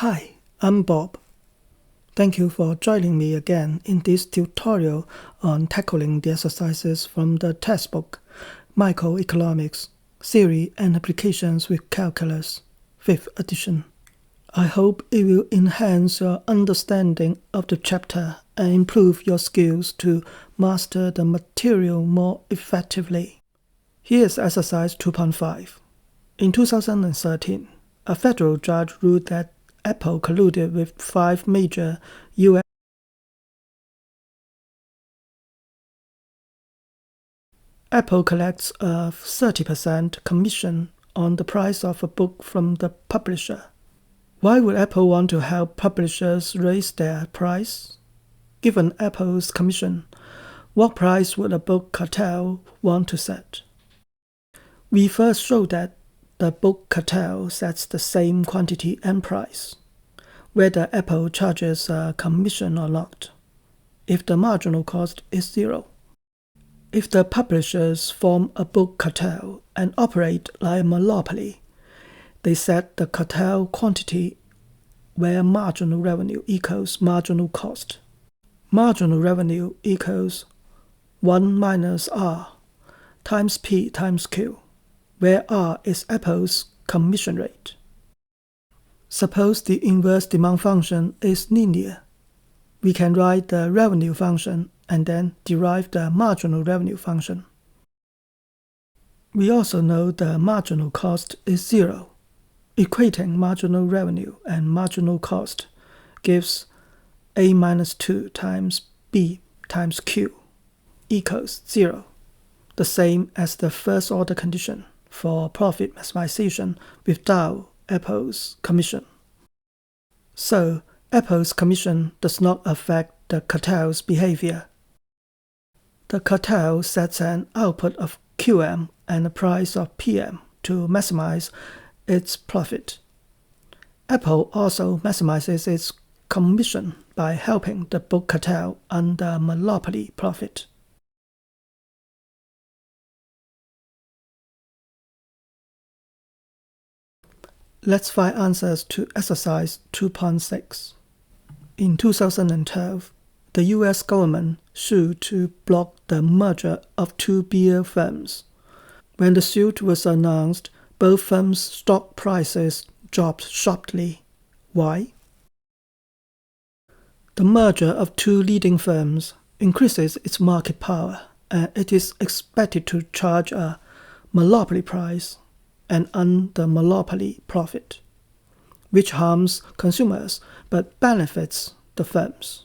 Hi, I'm Bob. Thank you for joining me again in this tutorial on tackling the exercises from the textbook Microeconomics, Theory and Applications with Calculus, 5th edition. I hope it will enhance your understanding of the chapter and improve your skills to master the material more effectively. Here's exercise 2.5. In 2013, a federal judge ruled that Apple colluded with 5 major U.S. Apple collects a 30% commission on the price of a book from the publisher. Why would Apple want to help publishers raise their price? Given Apple's commission, what price would a book cartel want to set? We first showed that the book cartel sets the same quantity and price, whether Apple charges a commission or not, if the marginal cost is 0. If the publishers form a book cartel and operate like a monopoly, they set the cartel quantity where marginal revenue equals marginal cost. Marginal revenue equals 1 minus R times P times Q, where R is Apple's commission rate. Suppose the inverse demand function is linear. We can write the revenue function and then derive the marginal revenue function. We also know the marginal cost is 0. Equating marginal revenue and marginal cost gives A minus 2 times B times Q equals 0, the same as the first order condition for profit maximization without Apple's commission. So, Apple's commission does not affect the cartel's behavior. The cartel sets an output of QM and a price of PM to maximize its profit. Apple also maximizes its commission by helping the book cartel under monopoly profit. Let's find answers to exercise 2.6. In 2012, the U.S. government sued to block the merger of 2 beer firms. When the suit was announced, both firms' stock prices dropped sharply. Why? The merger of 2 leading firms increases its market power, and it is expected to charge a monopoly price and earn the monopoly profit, which harms consumers but benefits the firms.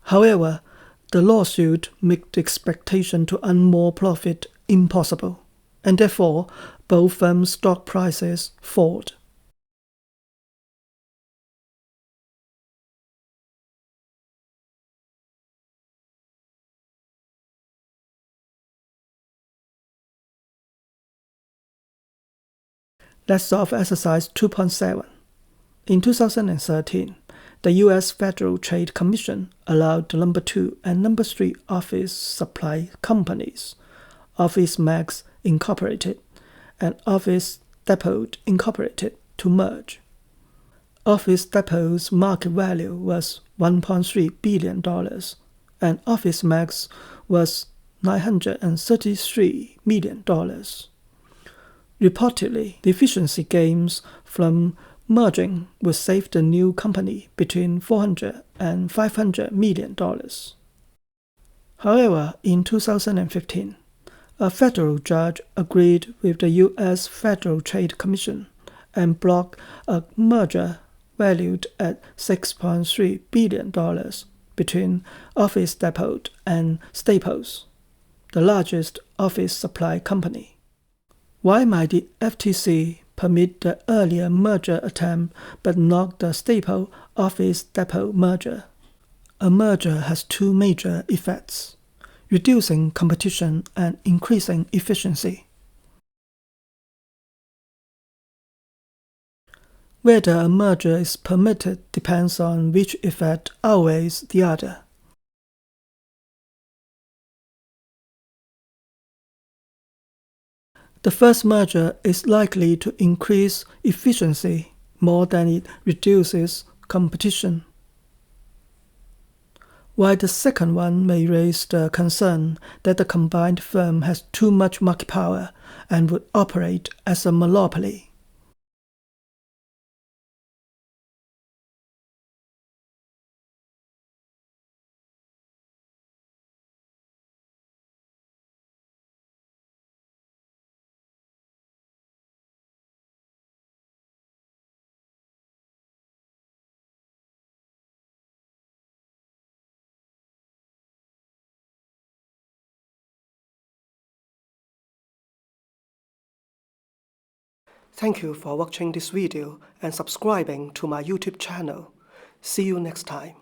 However, the lawsuit made the expectation to earn more profit impossible, and therefore both firms' stock prices fell. Let's solve exercise 2.7. In 2013, the U.S. Federal Trade Commission allowed the number 2 and number 3 office supply companies, Office Max Incorporated and Office Depot Incorporated, to merge. Office Depot's market value was $1.3 billion, and Office Max was $933 million. Reportedly, the efficiency gains from merging would save the new company between $400 and $500 million. However, in 2015, a federal judge agreed with the U.S. Federal Trade Commission and blocked a merger valued at $6.3 billion between Office Depot and Staples, the largest office supply company. Why might the FTC permit the earlier merger attempt but not the Staples Office Depot merger? A merger has 2 major effects: reducing competition and increasing efficiency. Whether a merger is permitted depends on which effect outweighs the other. The first merger is likely to increase efficiency more than it reduces competition, while the second one may raise the concern that the combined firm has too much market power and would operate as a monopoly. Thank you for watching this video and subscribing to my YouTube channel. See you next time.